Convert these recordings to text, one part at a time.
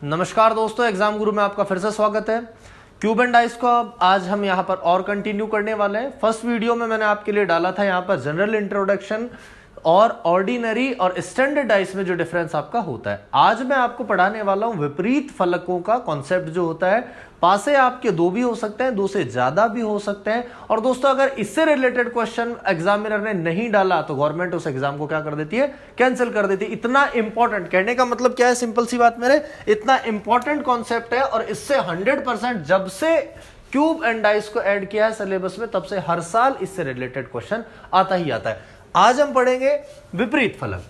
नमस्कार दोस्तों, एग्जाम गुरु में आपका फिर से स्वागत है। क्यूब एंड डाइस को अब आज हम यहाँ पर और कंटिन्यू करने वाले हैं। फर्स्ट वीडियो में मैंने आपके लिए डाला था यहाँ पर जनरल इंट्रोडक्शन और ऑर्डिनरी और स्टैंडर्ड डाइस में जो डिफरेंस आपका होता है। आज मैं आपको पढ़ाने वाला हूँ विपरीत फलकों का कॉन्सेप्ट जो होता है। पासे आपके दो भी हो सकते हैं, दो से ज्यादा भी हो सकते हैं। और दोस्तों अगर इससे रिलेटेड क्वेश्चन एग्जामिनर ने नहीं डाला तो गवर्नमेंट उस एग्जाम को क्या कर देती है, कैंसिल कर देती है। इतना इंपॉर्टेंट, कहने का मतलब क्या है, सिंपल सी बात मेरे, इतना इंपॉर्टेंट कॉन्सेप्ट है। और इससे 100% जब से क्यूब एंड डाइस को ऐड किया है सिलेबस में, तब से हर साल इससे रिलेटेड क्वेश्चन आता ही आता है। आज हम पढ़ेंगे विपरीत फलक।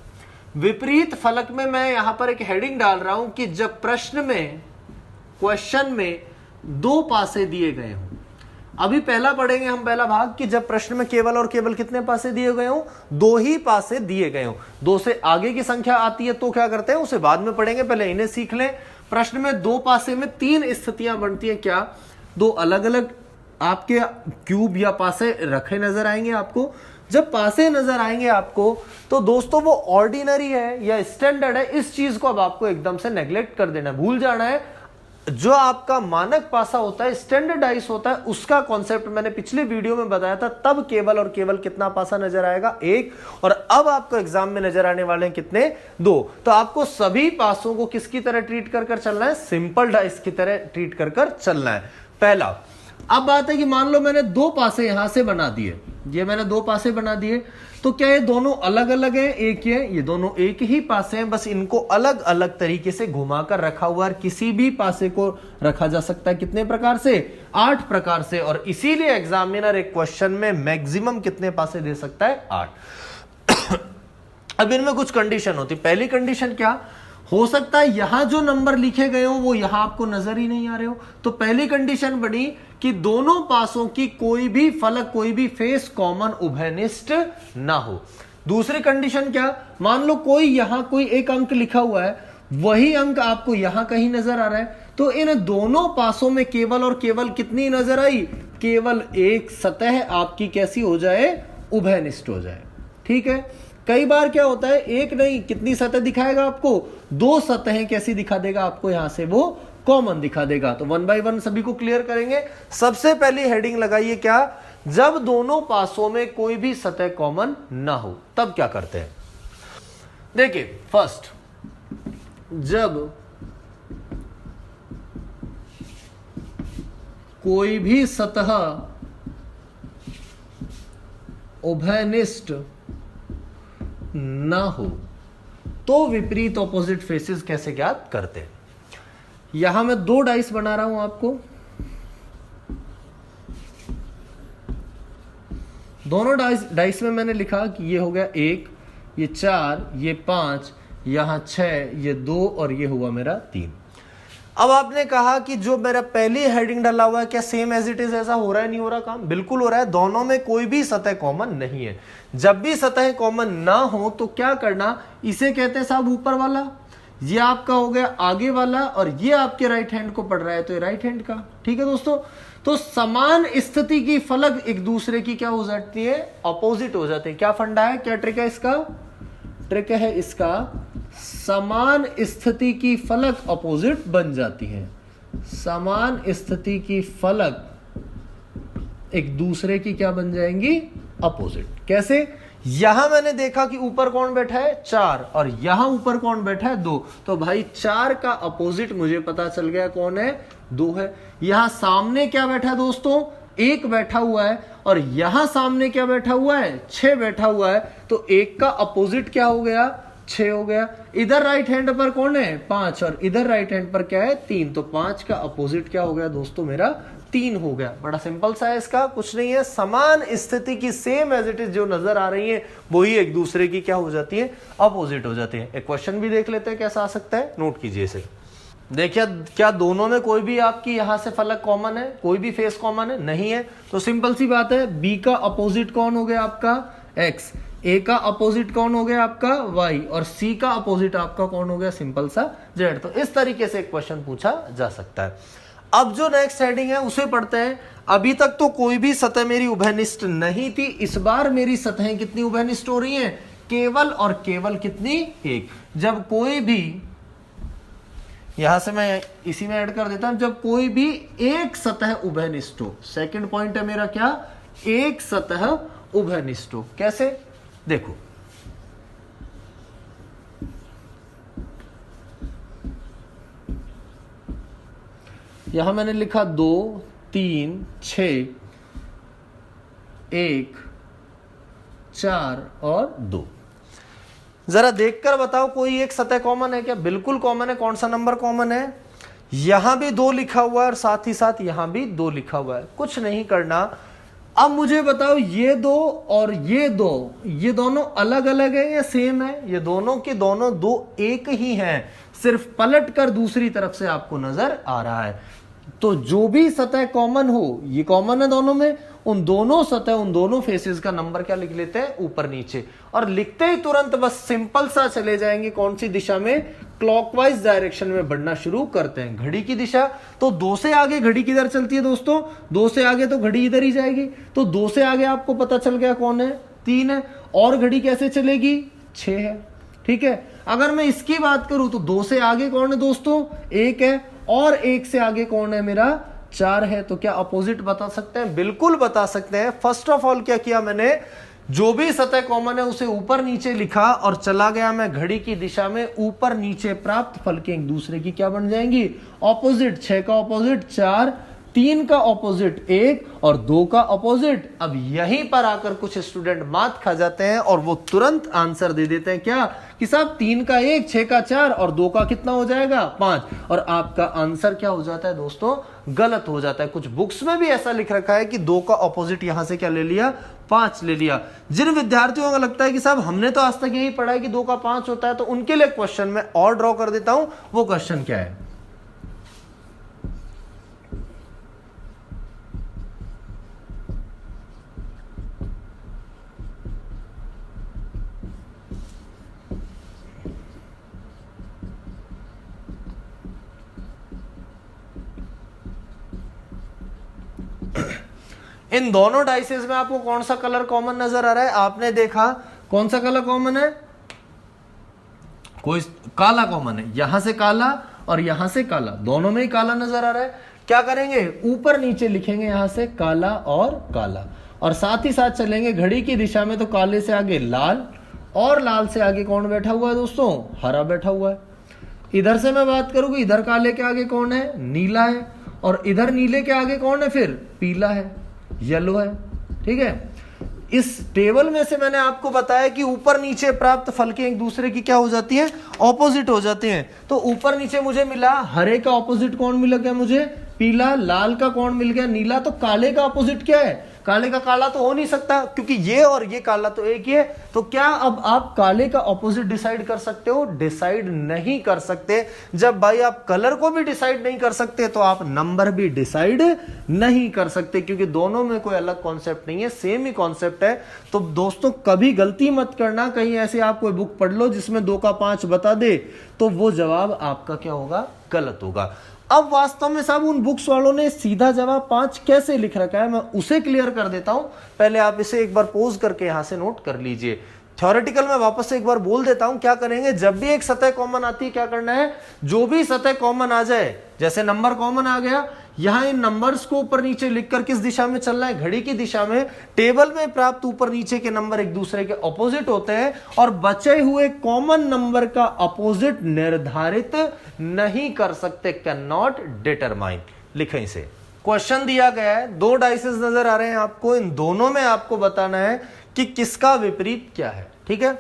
विपरीत फलक में मैं यहां पर एक हेडिंग डाल रहा हूं कि जब प्रश्न में, क्वेश्चन में दो पासे दिए गए हों। अभी पहला पढ़ेंगे हम, पहला भाग, कि जब प्रश्न में केवल और केवल कितने पासे दिए गए हों, दो ही पासे दिए गए हों। दो से आगे की संख्या आती है तो क्या करते हैं, उसे बाद में पढ़ेंगे, पहले इन्हें सीख लें। प्रश्न में दो पासे में तीन स्थितियां बनती हैं। क्या? दो अलग अलग आपके क्यूब या पासे रखे नजर आएंगे आपको। जब पासे नजर आएंगे आपको तो दोस्तों वो ऑर्डिनरी है या स्टैंडर्ड है, इस चीज को अब आपको एकदम से नेग्लेक्ट कर देना है, भूल जाना है। जो आपका मानक पासा होता है, स्टैंडर्डाइज होता है, उसका कॉन्सेप्ट मैंने पिछले वीडियो में बताया था। तब केवल और केवल कितना पासा नजर आएगा, एक। और अब आपको एग्जाम में नजर आने वाले हैं कितने, दो। तो आपको सभी पासों को किसकी तरह ट्रीट कर चलना है, सिंपल डाइस की तरह ट्रीट कर चलना है, पहला। अब बात है कि मान लो मैंने दो पासे यहां से बना दिए, ये मैंने दो पासे बना दिए, तो क्या ये दोनों अलग अलग हैं, एक ही है? ये दोनों एक ही पासे हैं, बस इनको अलग अलग तरीके से घुमाकर रखा हुआ है। किसी भी पासे को रखा जा सकता है कितने प्रकार से, 8 प्रकार से। और इसीलिए एग्जामिनर एक क्वेश्चन में मैक्सिमम कितने पासे दे सकता है, 8। अब इनमें कुछ कंडीशन होती। पहली कंडीशन क्या हो सकता है, यहां जो नंबर लिखे गए हो वो यहां आपको नजर ही नहीं आ रहे हो। तो पहली कंडीशन बनी कि दोनों पासों की कोई भी फलक, कोई भी फेस कॉमन उभयनिष्ठ ना हो। दूसरी कंडीशन क्या, मान लो कोई यहां कोई एक अंक लिखा हुआ है, वही अंक आपको यहां कहीं नजर आ रहा है, तो इन दोनों पासों में केवल और केवल कितनी नजर आई, केवल एक सतह आपकी कैसी हो जाए, उभयनिष्ठ हो जाए। ठीक है। कई बार क्या होता है, एक नहीं कितनी सतह दिखाएगा आपको, दो सतहें कैसी दिखा देगा आपको, यहां से वो कॉमन दिखा देगा। तो 1 बाय 1 सभी को क्लियर करेंगे। सबसे पहली हेडिंग लगाइए, क्या, जब दोनों पासों में कोई भी सतह कॉमन ना हो तब क्या करते हैं। देखिए फर्स्ट, जब कोई भी सतह उभयनिष्ठ ना हो तो विपरीत ऑपोजिट फेसेस कैसे ज्ञात करते हैं। यहां मैं दो डाइस बना रहा हूं आपको, दोनों डाइस में मैंने लिखा कि ये हो गया 1, ये 4, ये 5, यहां 6, ये 2 और ये हुआ मेरा 3। अब आपने कहा कि जो मेरा पहली हेडिंग डाला हुआ है, क्या सेम एज इट इज ऐसा हो रहा है, नहीं हो रहा काम? बिल्कुल हो रहा है। दोनों में कोई भी सतह कॉमन नहीं है। जब भी सतह कॉमन ना हो तो क्या करना, इसे कहते हैं साहब ऊपर वाला, ये आपका हो गया आगे वाला, और ये आपके राइट हैंड को पड़ रहा है तो ये राइट हैंड का। ठीक है दोस्तों। तो समान स्थिति की फलक एक दूसरे की क्या हो जाती है, अपोजिट हो जाते हैं। क्या फंडा है, क्या ट्रिक है इसका, ट्रिक है इसका, समान स्थिति की फलक अपोजिट बन जाती है। समान स्थिति की फलक एक दूसरे की क्या बन जाएंगी, अपोजिट। कैसे? यहां मैंने देखा कि ऊपर कौन बैठा है, 4, और यहां ऊपर कौन बैठा है, 2। तो भाई 4 का अपोजिट मुझे पता चल गया कौन है, 2 है। यहां सामने क्या बैठा है दोस्तों, 1 बैठा हुआ है, और यहां सामने क्या बैठा हुआ है, 6 बैठा हुआ है। तो 1 का अपोजिट क्या हो गया, 6 हो गया। इधर राइट हैंड पर कौन है, 5, और इधर राइट हैंड पर क्या है, 3। तो 5 का अपोजिट क्या हो गया दोस्तों, मेरा 3 हो गया। बड़ा सिंपल सा है, इसका कुछ नहीं है। समान स्थिति की सेम एज इट इज जो नजर आ रही है वही एक दूसरे की क्या हो जाती है, अपोजिट हो जाती है। एक क्वेश्चन भी देख लेते हैं कैसा आ सकता है, नोट कीजिए इसे। देखिए क्या दोनों में कोई भी आपकी यहां से फलक कॉमन है, कोई भी फेस कॉमन है, नहीं है। तो सिंपल सी बात है, बी का अपोजिट कौन हो गया आपका, एक्स, ए का अपोजिट कौन हो गया आपका, वाई, और सी का अपोजिट आपका कौन हो गया, सिंपल सा जेड। तो इस तरीके से एक क्वेश्चन पूछा जा सकता है। अब जो नेक्स्ट हेडिंग है उसे पढ़ते हैं। अभी तक तो कोई भी सतह मेरी उभयनिष्ठ नहीं थी, इस बार मेरी सतहें कितनी उभयनिष्ठ हो रही हैं, केवल और केवल कितनी, एक। जब कोई भी यहां से मैं इसी में ऐड कर देता हूं, जब कोई भी एक सतह उभयनिष्ठ हो। सेकंड पॉइंट है मेरा क्या, एक सतह उभयनिष्ठ हो। कैसे, देखो यहां मैंने लिखा 2 3 6 1 4 और 2। जरा देखकर बताओ कोई एक सतह कॉमन है क्या? बिल्कुल कॉमन है। कौन सा नंबर कॉमन है? यहां भी 2 लिखा हुआ है और साथ ही साथ यहां भी 2 लिखा हुआ है। कुछ नहीं करना। अब मुझे बताओ ये 2 और ये 2, ये दोनों अलग अलग है या सेम है? ये दोनों के दोनों 2 एक ही हैं, सिर्फ पलट कर दूसरी तरफ से आपको नजर आ रहा है। तो जो भी सतह कॉमन हो, ये कॉमन है दोनों में, उन दोनों सतह, उन दोनों फेसेस का नंबर क्या लिख लेते हैं, ऊपर नीचे। और लिखते ही तुरंत बस सिंपल सा चले जाएंगे कौन सी दिशा में, क्लॉकवाइज डायरेक्शन में बढ़ना शुरू करते हैं। घड़ी की दिशा, तो 2 से आगे घड़ी किधर चलती है दोस्तों? 2 से आगे तो घड़ी इधर ही जाएगी। तो 2 से आगे आपको पता चल गया कौन है, 3 है। और घड़ी कैसे चलेगी, 6 है। ठीक है, अगर मैं इसकी बात करूं तो 2 से आगे कौन है दोस्तों, 1 है। और 1 से आगे कौन है मेरा, 4 है। तो क्या अपोजिट बता सकते हैं? बिल्कुल बता सकते हैं। फर्स्ट ऑफ ऑल क्या किया मैंने, जो भी सतह कॉमन है उसे ऊपर नीचे लिखा और चला गया मैं घड़ी की दिशा में। ऊपर नीचे प्राप्त फल के एक दूसरे की क्या बन जाएंगी, ऑपोजिट। 6 का ऑपोजिट 4, 3 का ऑपोजिट 1 और 2 का ऑपोजिट। अब यहीं पर आकर कुछ स्टूडेंट मात खा जाते हैं और वो तुरंत आंसर दे देते हैं क्या, कि साहब 3 का 1, 6 का 4 और 2 का कितना हो जाएगा, 5। और आपका आंसर क्या हो जाता है दोस्तों, गलत हो जाता है। कुछ बुक्स में भी ऐसा लिख रखा है कि 2 का ऑपोजिट यहां से क्या ले लिया, 5 ले लिया। जिन विद्यार्थियों को लगता है कि साहब हमने तो आज तक यही पढ़ा है कि 2 का 5 होता है, तो उनके लिए क्वेश्चन में और ड्रॉ कर देता हूं। वो क्वेश्चन क्या है, इन दोनों डाइसेस में आपको कौन सा कलर कॉमन नजर आ रहा है? आपने देखा कौन सा कलर कॉमन है, कोई काला कॉमन है। यहां से काला और यहां से काला, दोनों में ही काला नजर आ रहा है। क्या करेंगे, ऊपर नीचे लिखेंगे यहां से काला और काला, और साथ ही साथ चलेंगे घड़ी की दिशा में। तो काले से आगे लाल, और लाल से आगे कौन बैठा हुआ है दोस्तों, हरा बैठा हुआ है। इधर से मैं बात करूंगी, इधर काले के आगे कौन है, नीला है। और इधर नीले के आगे कौन है, फिर पीला है, येलो है। ठीक है, इस टेबल में से मैंने आपको बताया कि ऊपर नीचे प्राप्त फल के एक दूसरे की क्या हो जाती है, ऑपोजिट हो जाते हैं। तो ऊपर नीचे मुझे मिला, हरे का ऑपोजिट कौन मिल गया मुझे, पीला। लाल का कौन मिल गया, नीला। तो काले का ऑपोजिट क्या है, काले का काला तो हो नहीं सकता, क्योंकि ये और ये काला तो एक ही है। तो क्या अब आप काले का ऑपोजिट डिसाइड कर सकते हो, डिसाइड नहीं कर सकते। जब भाई आप कलर को भी डिसाइड नहीं कर सकते तो आप नंबर भी डिसाइड नहीं कर सकते, क्योंकि दोनों में कोई अलग कॉन्सेप्ट नहीं है, सेम ही कॉन्सेप्ट है। तो दोस्तों कभी गलती मत करना, कहीं ऐसे आप कोई बुक पढ़ लो जिसमें 2 का 5 बता दे, तो वो जवाब आपका क्या होगा, गलत होगा। अब वास्तव में साहब उन बुक्स वालों ने सीधा जवाब 5 कैसे लिख रखा है, मैं उसे क्लियर कर देता हूं। पहले आप इसे एक बार पॉज करके यहां से नोट कर लीजिए। थ्योरेटिकल में वापस से एक बार बोल देता हूं। क्या करेंगे, जब भी एक सतह कॉमन आती है क्या करना है, जो भी सतह कॉमन आ जाए, जैसे नंबर कॉमन आ गया, यहां इन नंबर्स को ऊपर नीचे लिखकर किस दिशा में चलना है, घड़ी की दिशा में। टेबल में प्राप्त ऊपर नीचे के नंबर एक दूसरे के ऑपोजिट होते हैं, और बचे हुए कॉमन नंबर का अपोजिट निर्धारित नहीं कर सकते, कैन नॉट डिटरमाइन। लिखें इसे। क्वेश्चन दिया गया है, 2 डाइसेस नजर आ रहे हैं आपको, इन दोनों में आपको बताना है कि किसका विपरीत क्या है। ठीक है,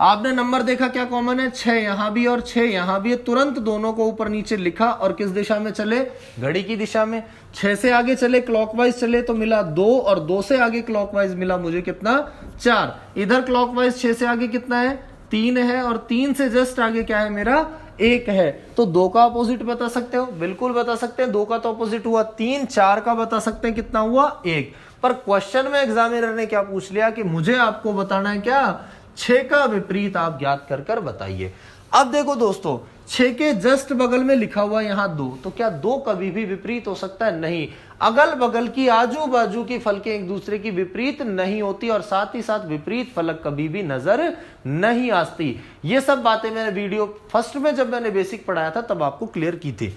आपने नंबर देखा क्या कॉमन है, 6 यहां भी और 6 यहां भी है। तुरंत दोनों को ऊपर नीचे लिखा और किस दिशा में चले, घड़ी की दिशा में। 6 से आगे चले, क्लॉकवाइज चले तो मिला 2, और 2 से आगे क्लॉकवाइज मिला मुझे कितना, 4। इधर क्लॉकवाइज 6 से आगे कितना है, 3 है, और 3 से जस्ट आगे क्या है मेरा, 1 है। तो 2 का अपोजिट बता सकते हो, बिल्कुल बता सकते हैं। 2 का तो अपोजिट हुआ 3, 4 का बता सकते हैं कितना हुआ, 1। पर क्वेश्चन में एग्जामिनर ने क्या पूछ लिया कि मुझे आपको बताना है क्या, 6 का विपरीत आप ज्ञात कर बताइए। अब देखो दोस्तों, 6 के जस्ट बगल में लिखा हुआ यहां 2, तो क्या 2 कभी भी विपरीत हो सकता है? नहीं। अगल बगल की आजू बाजू की फलकें एक दूसरे की विपरीत नहीं होती और साथ ही साथ विपरीत फलक कभी भी नजर नहीं आती। ये सब बातें मैंने वीडियो फर्स्ट में जब मैंने बेसिक पढ़ाया था तब आपको क्लियर की थी।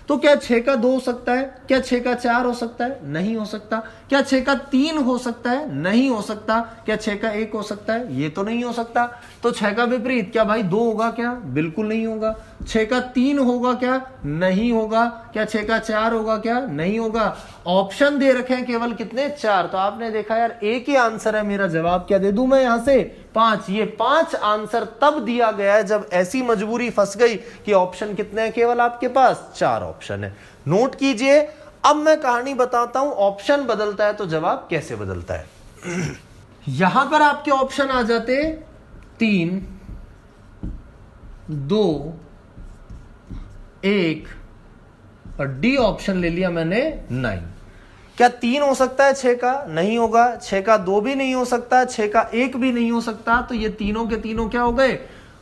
तो क्या 6 का 2 हो सकता है? क्या 6 का 4 हो सकता है? नहीं हो सकता। क्या 6 का 3 हो सकता है? नहीं हो सकता। क्या 6 का 1 हो सकता है? ये तो नहीं हो सकता। तो 6 का विपरीत क्या भाई 2 होगा क्या? बिल्कुल नहीं होगा। 6 का 3 होगा क्या? नहीं होगा। क्या 6 का 4 होगा क्या? नहीं होगा। ऑप्शन दे रखे हैं केवल कितने? 4। तो आपने देखा यार एक ही आंसर है, मेरा जवाब क्या दे दूं मैं यहां से? 5। ये 5 आंसर तब दिया गया है जब ऐसी मजबूरी फंस गई कि ऑप्शन कितने हैं केवल आपके पास? 4 ऑप्शन है। नोट कीजिए। अब मैं कहानी बताता हूं, ऑप्शन बदलता है तो जवाब कैसे बदलता है। यहां पर आपके ऑप्शन आ जाते 3, 2, 1 और डी ऑप्शन ले लिया मैंने 9। क्या 3 हो सकता है 6 का? नहीं होगा। 6 का 2 भी नहीं हो सकता, 6 का 1 भी नहीं हो सकता। तो ये तीनों के तीनों क्या हो गए?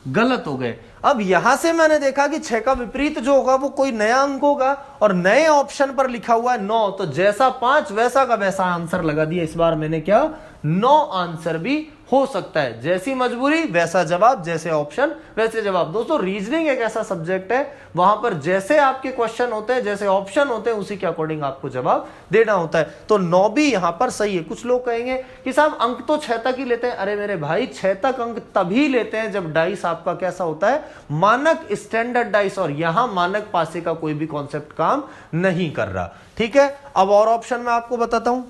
गलत हो गए। अब यहां से मैंने देखा कि 6 का विपरीत जो होगा वो कोई नया अंक होगा और नए ऑप्शन पर लिखा हुआ है 9, तो जैसा 5 वैसा का वैसा आंसर लगा दिया। इस बार मैंने क्या 9 आंसर भी हो सकता है। जैसी मजबूरी वैसा जवाब, जैसे ऑप्शन वैसे जवाब। दोस्तों रीजनिंग एक ऐसा सब्जेक्ट है वहां पर जैसे आपके क्वेश्चन होते हैं, जैसे ऑप्शन होते हैं, उसी के अकॉर्डिंग आपको जवाब देना होता है। तो 9 भी यहां पर सही है। कुछ लोग कहेंगे कि साहब अंक तो 6 तक ही लेते हैं। अरे मेरे भाई 6 तक अंक तभी लेते हैं जब डाइस आपका कैसा होता है? मानक स्टैंडर्ड डाइस, और यहां मानक पासे का कोई भी कॉन्सेप्ट काम नहीं कर रहा। ठीक है, अब और ऑप्शन मैं आपको बताता हूं।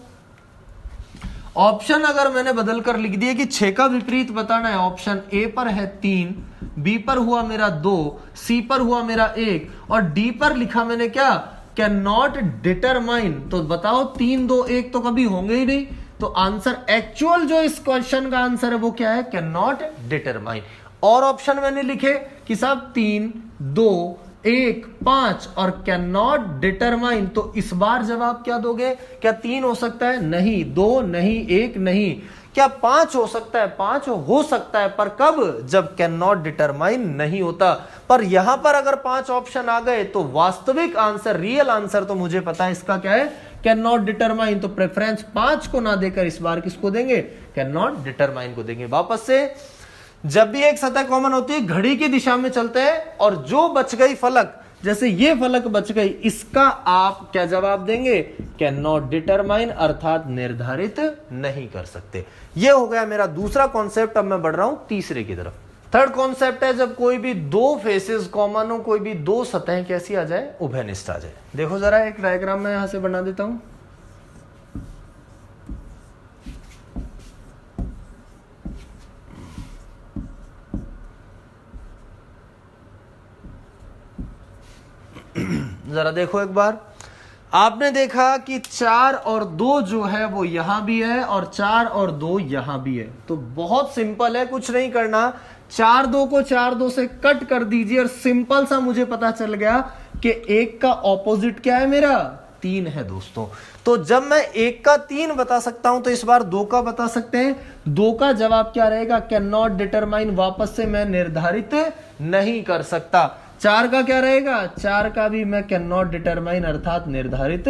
ऑप्शन अगर मैंने बदल कर लिख दिया कि 6 का विपरीत बताना है, ऑप्शन ए पर है 3, बी पर हुआ मेरा 2, सी पर हुआ मेरा 1 और डी पर लिखा मैंने क्या? Can not determine. तो बताओ 3, 2, 1 तो कभी होंगे ही नहीं। तो आंसर एक्चुअल जो इस क्वेश्चन का आंसर है वो क्या है? Can not determine. और ऑप्शन मैंने लिखे कि साहब 3, 2, 1, 5 और कैन नॉट डिटरमाइन। तो इस बार जवाब क्या दोगे? क्या 3 हो सकता है? नहीं। 2 नहीं, 1 नहीं। क्या 5 हो सकता है? 5 हो सकता है, पर कब? जब कैन नॉट डिटरमाइन नहीं होता। पर यहां पर अगर 5 ऑप्शन आ गए तो वास्तविक आंसर, रियल आंसर तो मुझे पता है इसका क्या है? Can not determine. तो प्रेफरेंस 5 को ना देकर इस बार किसको देंगे? कैन नॉट डिटरमाइन को देंगे। वापस से, जब भी एक सतह कॉमन होती है घड़ी की दिशा में चलते हैं और जो बच गई फलक, जैसे ये फलक बच गई, इसका आप क्या जवाब देंगे? कैन नॉट डिटरमाइन, अर्थात निर्धारित नहीं कर सकते। ये हो गया मेरा दूसरा कॉन्सेप्ट। अब मैं बढ़ रहा हूं तीसरे की तरफ। थर्ड कॉन्सेप्ट है जब कोई भी 2 फेसेस कॉमन हो, कोई भी 2 सतहें कैसी आ जाए? उभयनिष्ठ आ जाए। देखो जरा एक डायग्राम मैं यहां से बना देता हूं। जरा देखो एक बार। आपने देखा कि 4 और 2 जो है वो यहां भी है और 4 और 2 यहां भी है। तो बहुत सिंपल है, कुछ नहीं करना। 4 2 को 4 2 से कट कर दीजिए और सिंपल सा मुझे पता चल गया कि 1 का ऑपोजिट क्या है मेरा? 3 है दोस्तों। तो जब मैं 1 का 3 बता सकता हूं तो इस बार 2 का बता सकते हैं। 2 का जवाब क्या रहेगा? Can not determine. वापस से मैं निर्धारित नहीं कर सकता। 4 का क्या रहेगा? 4 का भी मैं कैन नॉट डिटरमाइन, अर्थात निर्धारित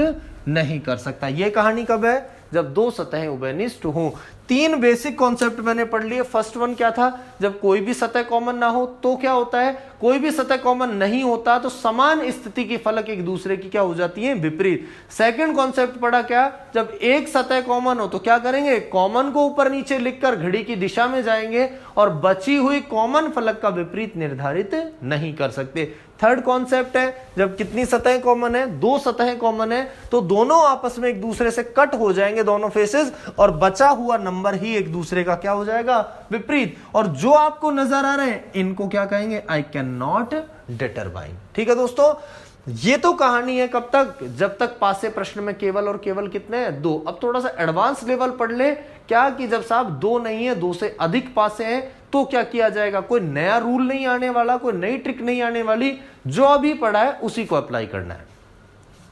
नहीं कर सकता। यह कहानी कब है? जब 2 सतहें उभयनिष्ठ हो। 3 बेसिक कॉन्सेप्ट मैंने पढ़ लिए। फर्स्ट वन क्या था? जब कोई भी सतह कॉमन ना हो तो क्या होता है? कोई भी सतह कॉमन नहीं होता तो समान स्थिति की फलक एक दूसरे की क्या हो जाती है? विपरीत। सेकंड कॉन्सेप्ट पढ़ा क्या? जब एक सतह कॉमन हो तो क्या करेंगे? कॉमन को ऊपर नीचे लिखकर घड़ी की दिशा में जाएंगे और बची हुई कॉमन फलक का विपरीत निर्धारित नहीं कर सकते। थर्ड कॉन्सेप्ट है जब कितनी सतहें कॉमन है? 2 सतहें कॉमन है तो दोनों आपस में एक दूसरे से कट हो जाएंगे, दोनों फेसेस, और बचा हुआ नंबर ही एक दूसरे का क्या हो जाएगा? विपरीत। और जो आपको नजर आ रहे हैं इनको क्या कहेंगे? I can not determine. ठीक है दोस्तों, ये तो कहानी है कब तक? जब तक पासे प्रश्न में केवल और केवल कितने हैं? 2। अब थोड़ा सा एडवांस लेवल पढ़ ले क्या कि जब साहब 2 नहीं है, 2 से अधिक पासे हैं तो क्या किया जाएगा? कोई नया रूल नहीं आने वाला, कोई नई ट्रिक नहीं आने वाली। जो अभी पढ़ा है उसी को अप्लाई करना है।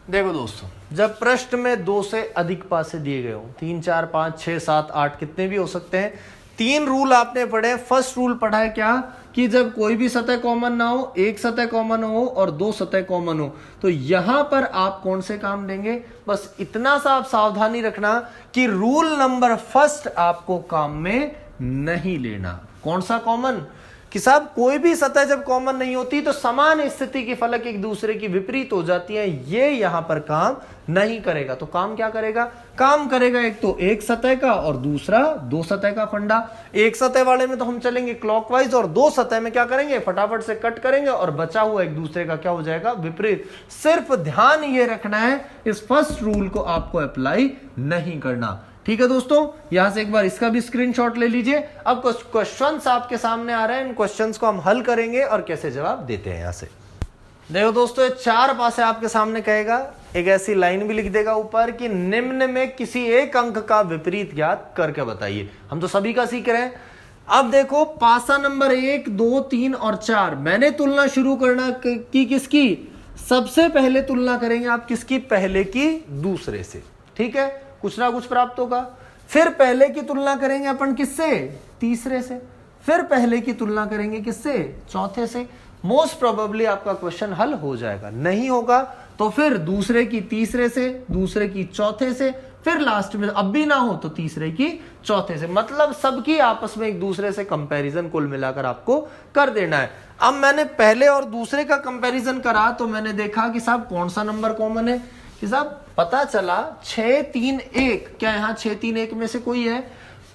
देखो दोस्तों, जब प्रश्न में 2 से अधिक पासे दिए गए हो, 3 4 5 6 7 8 कितने भी हो सकते हैं, तीन रूल आपने पढ़े। फर्स्ट रूल पढ़ा है क्या कि जब कोई भी सतह कॉमन ना हो, एक सतह कॉमन हो और दो सतह कॉमन हो, तो यहां पर आप कौन से काम देंगे। बस इतना सा आप सावधानी रखना कि रूल नंबर फर्स्ट आपको काम में नहीं लेना। कौन सा कॉमन कि साहब कोई भी सतह जब कॉमन नहीं होती तो समान स्थिति के फलक एक दूसरे की विपरीत हो जाती है, ये यहां पर काम नहीं करेगा। तो काम क्या करेगा, काम करेगा एक तो एक सतह का और दूसरा दो सतह का फंडा। एक सतह वाले में तो हम चलेंगे क्लॉकवाइज और दो सतह में क्या करेंगे, फटाफट से कट करेंगे और बचा हुआ एक दूसरे का क्या हो जाएगा, विपरीत। सिर्फ ध्यान ये रखना है इस फर्स्ट रूल को आपको अप्लाई नहीं करना। ठीक है दोस्तों, यहां से एक बार इसका भी स्क्रीनशॉट ले लीजिए। अब कुछ क्वेश्चंस आपके सामने आ रहे हैं, इन क्वेश्चंस को हम हल करेंगे और कैसे जवाब देते हैं। यहां से देखो दोस्तों, चार पासे आपके सामने कहेगा, एक ऐसी लाइन भी लिख देगा ऊपर कि निम्न में किसी एक अंक का विपरीत ज्ञात करके बताइए। हम तो सभी का सीख रहे हैं। अब देखो पासा नंबर 1, 2, 3 और 4 मैंने तुलना शुरू करना की किसकी, सबसे पहले तुलना करेंगे आप किसकी, पहले की दूसरे से। ठीक है, कुछ ना कुछ प्राप्त होगा। फिर पहले की तुलना करेंगे अपन किससे, तीसरे से। फिर पहले की तुलना करेंगे किससे, चौथे से। मोस्ट प्रोबेबली आपका क्वेश्चन हल हो जाएगा। नहीं होगा तो फिर दूसरे की तीसरे से, दूसरे की चौथे से, फिर लास्ट में अब भी ना हो तो तीसरे की चौथे से। मतलब सबकी आपस में एक दूसरे से कंपैरिजन कुल मिलाकर आपको कर देना है। अब मैंने पहले और दूसरे का कंपैरिजन करा तो मैंने देखा कि साहब कौन सा नंबर कॉमन है, कि साहब पता चला 6, 3, 1, क्या यहां 6, 3, 1 में से कोई है।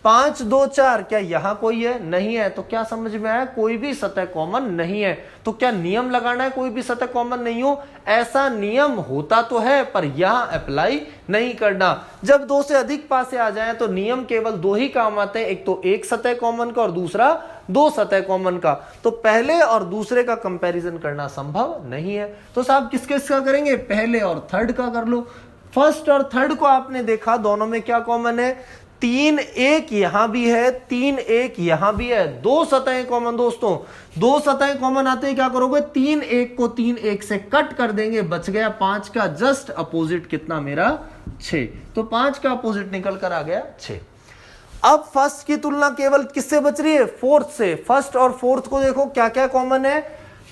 5, 2, 4, क्या यहां कोई है, नहीं है। तो क्या समझ में आया, कोई भी सतह कॉमन नहीं है। तो क्या नियम लगाना है कोई भी सतह कॉमन नहीं हो, ऐसा नियम होता तो है पर यहां अप्लाई नहीं करना। जब दो से अधिक पासे आ जाएं तो नियम केवल दो ही काम आते हैं, एक तो एक सतह कॉमन का और दूसरा दो सतह कॉमन का। तो पहले और दूसरे का कंपैरिजन करना संभव नहीं है। तो साहब किस किस का करेंगे, पहले और थर्ड का कर लो। फर्स्ट और थर्ड को आपने देखा दोनों में क्या कॉमन है, 3, 1 यहां भी है, 3, 1 यहां भी है। दो सतहें कॉमन दोस्तों, दो सतहें कॉमन आते हैं, क्या करोगे, 3, 1 को 3, 1 से कट कर देंगे, बच गया 5 का जस्ट अपोजिट कितना मेरा 6। तो 5 का अपोजिट निकल कर आ गया 6। अब फर्स्ट की तुलना केवल किससे बच रही है, फोर्थ से। फर्स्ट और फोर्थ को देखो क्या क्या कॉमन है,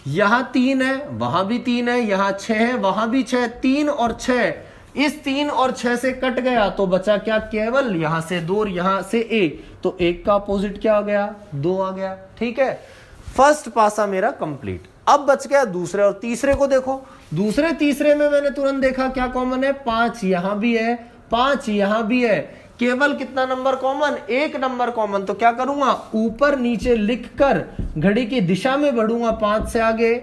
यहां 3 है, वहां भी 3 है, यहां 6 है, वहां भी 6, 3 और 6। इस 3 और 6 से कट गया तो बचा क्या, केवल यहां से 2 और यहां से 1। तो 1 का अपोजिट क्या आ गया, 2 आ गया। ठीक है, फर्स्ट पासा मेरा कंप्लीट। अब बच गया दूसरे और तीसरे को देखो। दूसरे तीसरे में मैंने तुरंत देखा क्या कॉमन है, 5 यहां भी है, 5 यहां भी है। केवल कितना नंबर कॉमन, एक नंबर कॉमन। तो क्या करूंगा, ऊपर नीचे लिखकर घड़ी की दिशा में बढ़ूंगा। 5 से आगे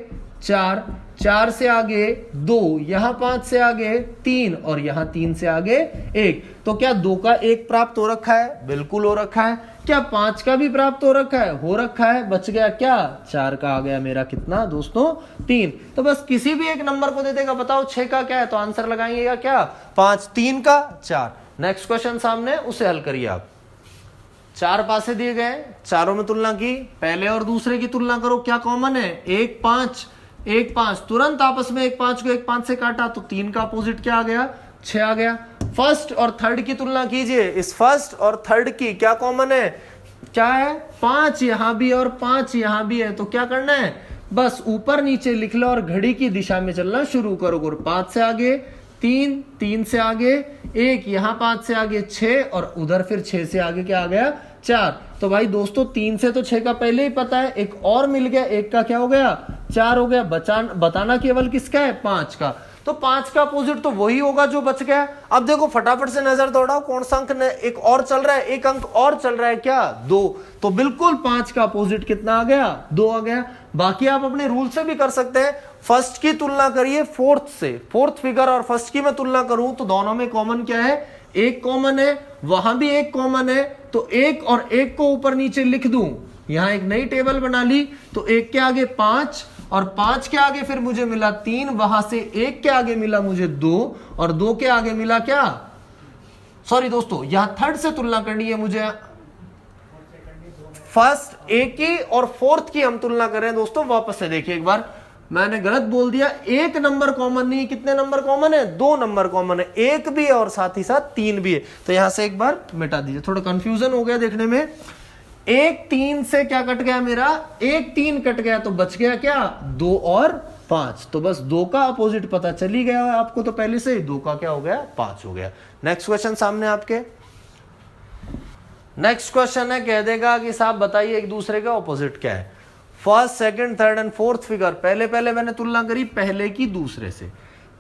4, 4 से आगे 2, यहां 5 से आगे 3 और यहां 3 से आगे 1। तो क्या 2 का 1 प्राप्त हो रखा है, बिल्कुल हो रखा है। क्या 5 का भी प्राप्त हो रखा है, हो रखा है। बच गया क्या, 4 का आ गया मेरा कितना दोस्तों, 3। तो बस किसी भी एक नंबर को दे देगा, बताओ 6 का क्या है, तो आंसर लगाएंगे क्या, 5, 3 का 4। नेक्स्ट क्वेश्चन सामने, उसे हल करिए आप। 4 पासे दिए गए, चारों में तुलना की, पहले और दूसरे की तुलना करो, क्या कॉमन है, 1, 5, 1, 5। तुरंत आपस में 1, 5 को 1, 5 से काटा तो 3 का अपोजिट क्या आ गया, 6 आ गया। फर्स्ट और थर्ड की तुलना कीजिए, इस फर्स्ट और थर्ड की क्या कॉमन है, क्या है, 5 यहां भी और 5 यहां भी है। तो क्या करना है, बस ऊपर नीचे लिख लो और घड़ी की दिशा में चलना शुरू करो। 5 से आगे 3, 3 से आगे 1, यहां 5 से आगे 6 और उधर फिर 6 से आगे क्या आ गया, 4। तो भाई दोस्तों 3 से तो 6 का पहले ही पता है, एक और मिल गया, 1 का क्या हो गया, 4 हो गया। बताना केवल किसका है, 5 का। तो 5 का अपोजिट तो वही होगा जो बच गया। अब देखो फटाफट से नजर दौड़ाओ, कौन सा अंक एक और चल रहा है, एक अंक और चल रहा है क्या, 2। तो बिल्कुल 5 का अपोजिट कितना आ गया, 2 आ गया। बाकी आप अपने रूल से भी कर सकते हैं। फर्स्ट की तुलना करिए फोर्थ से, फोर्थ फिगर और फर्स्ट की मैं तुलना करूं तो दोनों में कॉमन क्या है, 1 कॉमन है, वहां भी 1 कॉमन है। तो 1 और 1 को ऊपर नीचे लिख दूं, यहां एक नई टेबल बना ली। तो 1 के आगे 5 और 5 के आगे फिर मुझे मिला 3, वहां से 1 के आगे मिला मुझे 2 और 2 के आगे मिला क्या, सॉरी दोस्तों यहां थर्ड से तुलना करनी है मुझे, फर्स्ट 1 की और फोर्थ की हम तुलना कर रहे हैं दोस्तों। वापस से देखिए एक बार, मैंने गलत बोल दिया, 1 नंबर कॉमन नहीं, कितने नंबर कॉमन है, 2 नंबर कॉमन है, 1 भी है और साथ ही साथ 3 भी है। तो यहां से एक बार मिटा दीजिए, थोड़ा कंफ्यूजन हो गया देखने में। एक 3 से क्या कट गया मेरा, एक 3 कट गया तो बच गया क्या 2 और 5। तो बस 2 का अपोजिट पता चल ही गया है आपको, तो पहले से 2 का क्या हो गया 5 हो गया। नेक्स्ट क्वेश्चन सामने आपके। नेक्स्ट क्वेश्चन है, कह देगा कि साहब बताइए एक दूसरे का ऑपोजिट क्या है। First, second, third and fourth figure, पहले मैंने तुलना करी पहले की दूसरे से,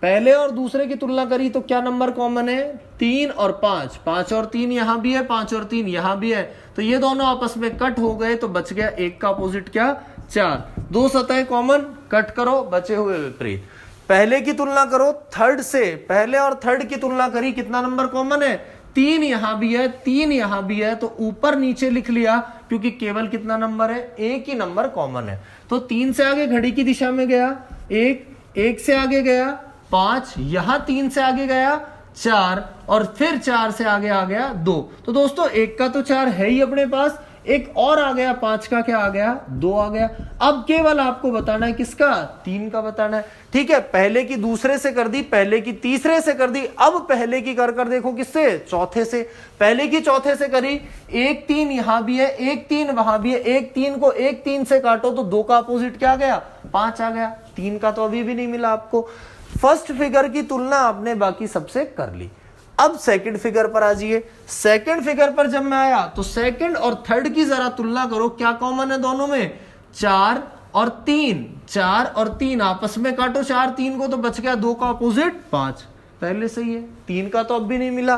पहले और दूसरे की तुलना करी तो क्या नंबर कॉमन है 3 और 5, 5 और 3 यहां भी है, 5 और 3 यहां भी है, तो ये दोनों आपस में कट हो गए तो बच गया एक का अपोजिट क्या 4। 2 सतह कॉमन, कट करो, बचे हुए विपरीत। पहले की तुलना करो थर्ड से, पहले और थर्ड की तुलना करी, कितना नंबर कॉमन है 3 यहां भी है, 3 यहां भी है, तो ऊपर नीचे लिख लिया क्योंकि केवल कितना नंबर है, एक ही नंबर कॉमन है। तो 3 से आगे घड़ी की दिशा में गया 1 से आगे गया 5, यहां 3 से आगे गया 4 और फिर 4 से आगे आ गया 2। तो दोस्तों एक का तो 4 है ही अपने पास, एक और आ गया 5 का क्या आ गया 2 आ गया। अब केवल आपको बताना है किसका 3 का बताना है। ठीक है, पहले की दूसरे से कर दी, पहले की तीसरे से कर दी, अब पहले की कर देखो किससे चौथे से। पहले की चौथे से करी, एक 3 यहां भी है, एक 3 वहां भी है, एक 3 को एक 3 से काटो तो 2 का अपोजिट क्या आ गया 5 आ गया। 3 का तो अभी भी नहीं मिला आपको। फर्स्ट फिगर की तुलना आपने बाकी सबसे कर ली। अब सेकंड फिगर पर आ जाइए। सेकंड फिगर पर जब मैं आया तो सेकंड और थर्ड की जरा तुलना करो, क्या कॉमन है दोनों में 4 और 3, 4 और 3 आपस में काटो 4 3 को तो बच गया 2 का अपोजिट 5, पहले से ही है। 3 का तो अब भी नहीं मिला।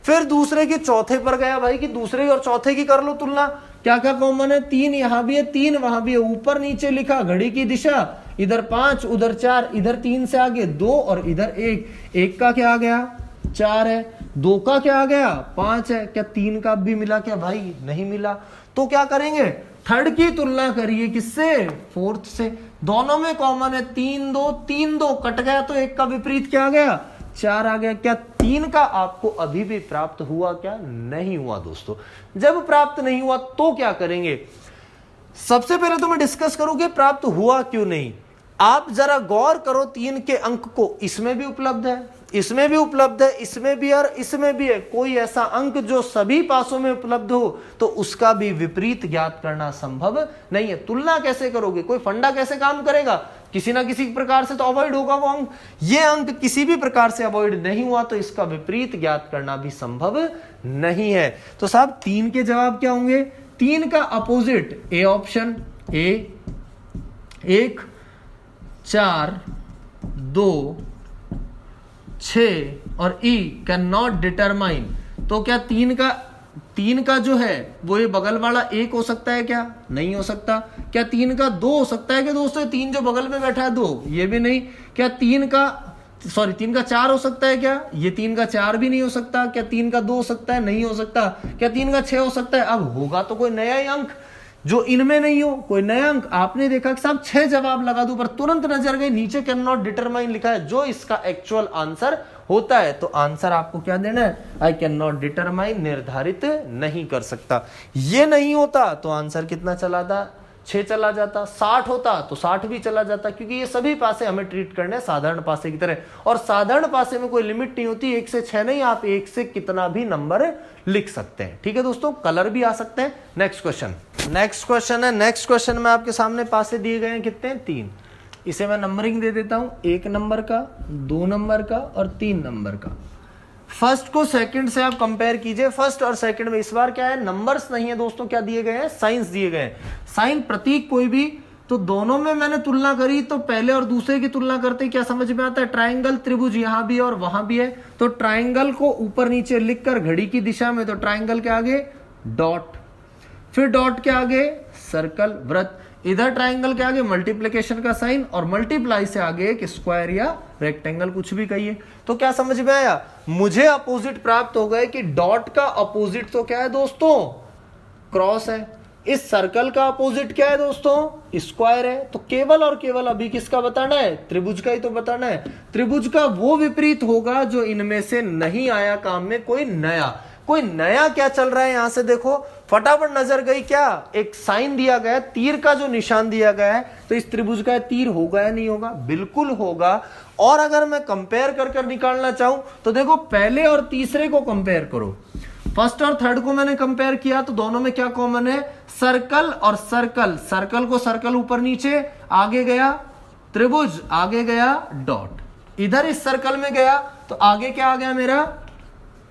फिर दूसरे की चौथे पर गया भाई कि दूसरे और चौथे की कर लो तुलना, क्या क्या कॉमन है 3 यहां भी है, 3 वहां भी है, ऊपर नीचे लिखा, घड़ी की दिशा, इधर 5 उधर 4, इधर 3 से आगे 2 और इधर 1, 1 का क्या आ गया 4 है, 2 का क्या आ गया 5 है, क्या 3 का भी मिला क्या भाई नहीं मिला। तो क्या करेंगे थर्ड की तुलना करिए किससे फोर्थ से, दोनों में कॉमन है 3 2, 3 2 कट गया तो एक का विपरीत क्या आ गया 4 आ गया। क्या 3 का आपको अभी भी प्राप्त हुआ क्या नहीं हुआ दोस्तों। जब प्राप्त नहीं हुआ तो क्या करेंगे, सबसे पहले तो मैं डिस्कस करूं कि प्राप्त हुआ क्यों नहीं। आप जरा गौर करो 3 के अंक को, इसमें भी उपलब्ध है, इसमें भी उपलब्ध है, इसमें भी और इसमें भी है। कोई ऐसा अंक जो सभी पासों में उपलब्ध हो तो उसका भी विपरीत ज्ञात करना संभव नहीं है। तुलना कैसे करोगे, कोई फंडा कैसे काम करेगा, किसी ना किसी प्रकार से तो अवॉइड होगा वो अंक। ये अंक किसी भी प्रकार से अवॉइड नहीं हुआ तो इसका विपरीत ज्ञात करना भी संभव नहीं है। तो साहब 3 के जवाब क्या होंगे, 3 का अपोजिट ए ऑप्शन, ए 1 4 2 6 और ई कैन नॉट डिटरमाइन। तो क्या 3 का जो है वो ये बगल वाला 1 हो सकता है क्या, नहीं हो सकता। क्या 3 का 2 हो सकता है क्या दोस्तों, 3 जो बगल में बैठा है 2, ये भी नहीं। क्या 3 का 4 हो सकता है क्या, ये 3 का 4 भी नहीं हो सकता। क्या 3 का 2 हो सकता है, नहीं हो सकता। क्या 3 का 6 हो सकता है, अब होगा तो कोई नया ही अंक जो इनमें नहीं हो, कोई नया अंक। आपने देखा कि साहब 6 जवाब लगा दूं पर तुरंत नजर गई नीचे कैन नॉट डिटरमाइन लिखा है, जो इसका एक्चुअल आंसर होता है। तो आंसर आपको क्या देना है, आई कैन नॉट डिटरमाइन, निर्धारित नहीं कर सकता। ये नहीं होता तो आंसर कितना चला था 6 चला जाता, 60 होता तो 60 भी चला जाता, क्योंकि ये सभी पासे हमें ट्रीट करने साधारण पासे की तरह, और साधारण पासे में कोई लिमिट नहीं होती, 1 से 6 नहीं, आप 1 से कितना भी नंबर लिख सकते हैं। ठीक है दोस्तों, कलर भी आ सकते हैं। नेक्स्ट क्वेश्चन है। नेक्स्ट क्वेश्चन में आपके सामने पासे दिए गए हैं कितने 3, इसे मैं नंबरिंग दे देता हूं, 1 नंबर का, 2 नंबर का और 3 नंबर का। फर्स्ट को सेकंड से आप कंपेयर कीजिए। फर्स्ट और सेकंड में इस बार क्या है, नंबर्स नहीं है दोस्तों, क्या दिए गए हैं साइंस दिए गए हैं, साइन प्रतीक कोई भी। तो दोनों में मैंने तुलना करी तो पहले और दूसरे की तुलना करते क्या समझ में आता है, ट्राइंगल त्रिभुज यहां भी है और वहां भी है, तो ट्राइंगल को ऊपर नीचे लिखकर घड़ी की दिशा में, तो ट्राइंगल के आगे डॉट, फिर डॉट के आगे सर्कल वृत्त, इधर ट्राइंगल के आगे मल्टीप्लिकेशन का साइन और मल्टीप्लाई से आगे एक स्क्वायर या रेक्टेंगल, कुछ भी कहिए। तो क्या समझ में आया, मुझे अपोजिट प्राप्त हो गए कि डॉट का अपोजिट तो क्या है दोस्तों क्रॉस है, इस सर्कल का अपोजिट क्या है दोस्तों स्क्वायर है। तो केवल और केवल अभी किसका बताना है, त्रिभुज का ही तो बताना है। त्रिभुज का वो विपरीत होगा जो इनमें से नहीं आया काम में, कोई नया क्या चल रहा है यहां से देखो, फटाफट नजर गई क्या, एक साइन दिया गया है, तीर का जो निशान दिया गया है, तो इस त्रिभुज का तीर होगा या नहीं होगा, बिल्कुल होगा। और अगर मैं कंपेयर कर निकालना चाहूं तो देखो पहले और तीसरे को कंपेयर करो, फर्स्ट और थर्ड को मैंने कंपेयर किया तो दोनों में क्या कॉमन है, सर्कल और सर्कल, सर्कल को सर्कल ऊपर नीचे, आगे गया त्रिभुज, आगे गया डॉट, इधर इस सर्कल में गया तो आगे क्या आ गया मेरा,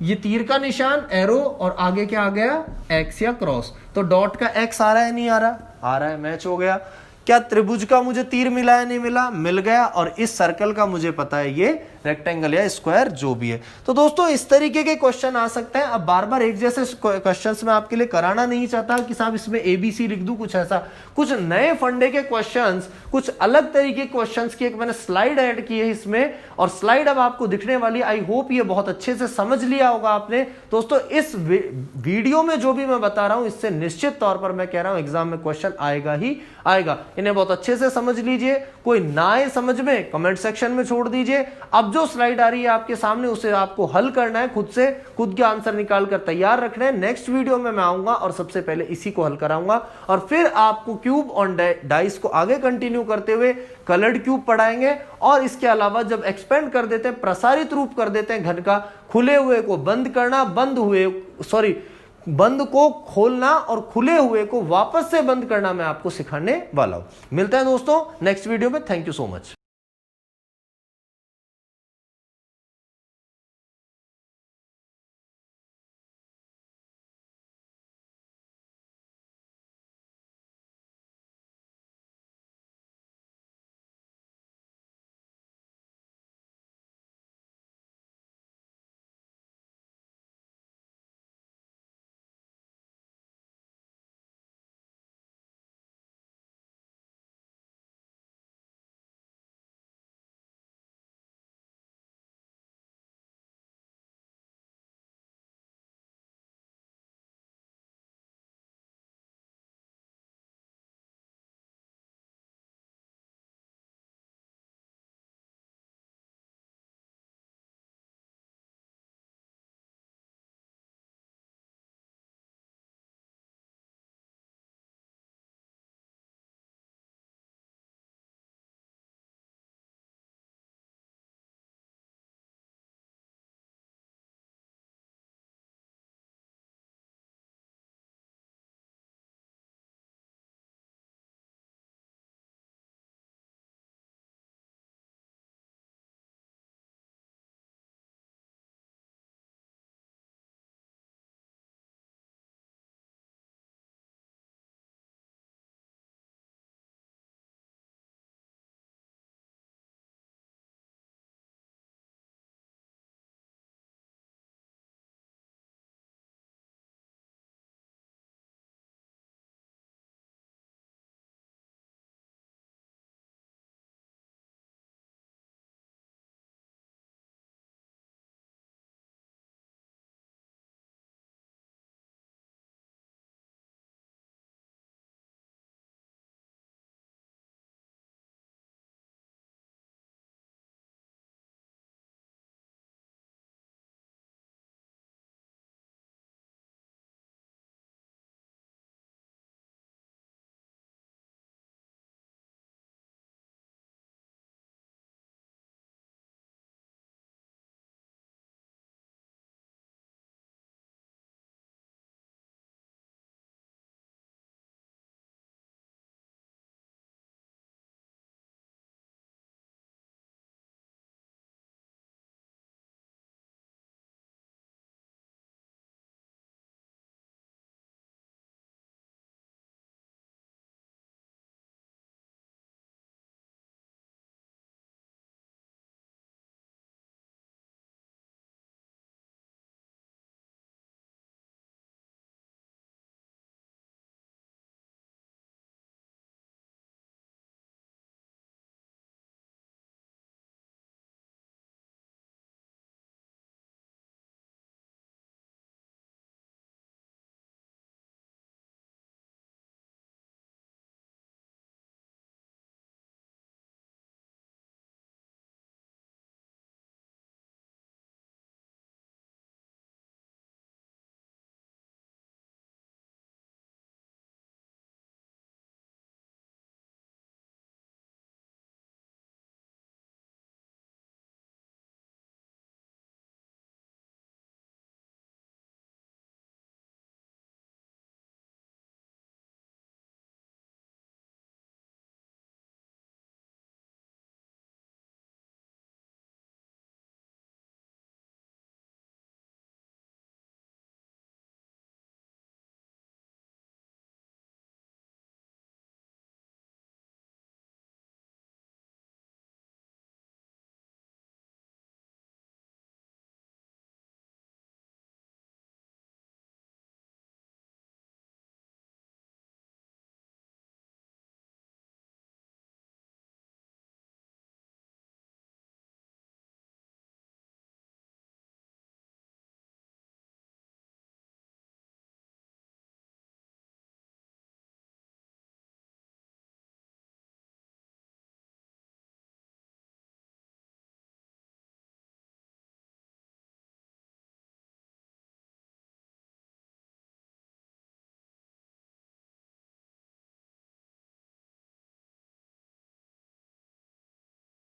ये तीर का निशान एरो, और आगे क्या आ गया, एक्स या क्रॉस। तो डॉट का एक्स आ रहा है नहीं आ रहा, आ रहा है, मैच हो गया। क्या त्रिभुज का मुझे तीर मिला है, नहीं मिला, मिल गया। और इस सर्कल का मुझे पता है ये रेक्टेंगल या स्क्वायर जो भी है। तो दोस्तों इस तरीके के क्वेश्चन आ सकते हैं। अब बार बार एक जैसे क्वेश्चंस मैं आपके लिए कराना नहीं चाहता कि साहब इसमें एबीसी लिख दूं, कुछ ऐसा, कुछ नए फंडे के क्वेश्चंस, कुछ अलग तरीके के क्वेश्चंस की एक मैंने स्लाइड ऐड की है इसमें, और स्लाइड अब आपको दिखने वाली। आई होप ये बहुत अच्छे से समझ लिया होगा आपने। दोस्तों इस वीडियो में जो भी मैं बता रहा हूं इससे निश्चित तौर पर मैं कह रहा हूं एग्जाम में क्वेश्चन आएगा ही आएगा। इन्हें बहुत अच्छे से समझ लीजिए, कोई ना आए समझ में कमेंट सेक्शन में छोड़ दीजिए। अब जो स्लाइड आ रही है आपके सामने उसे आपको हल करना है, खुद से खुद के आंसर निकाल कर तैयार रखना है। नेक्स्ट वीडियो में मैं आऊंगा और सबसे पहले इसी को हल कराऊंगा, और फिर आपको क्यूब और डाइस को आगे कंटिन्यू करते हुए कलर्ड क्यूब पढ़ाएंगे। और इसके अलावा जब एक्सपेंड कर देते हैं, प्रसारित रूप कर देते हैं घन का, खुले हुए को बंद करना, बंद को खोलना और खुले हुए को वापस से बंद करना मैं आपको सिखाने वाला हूं। मिलते हैं दोस्तों नेक्स्ट वीडियो में। Thank you so much.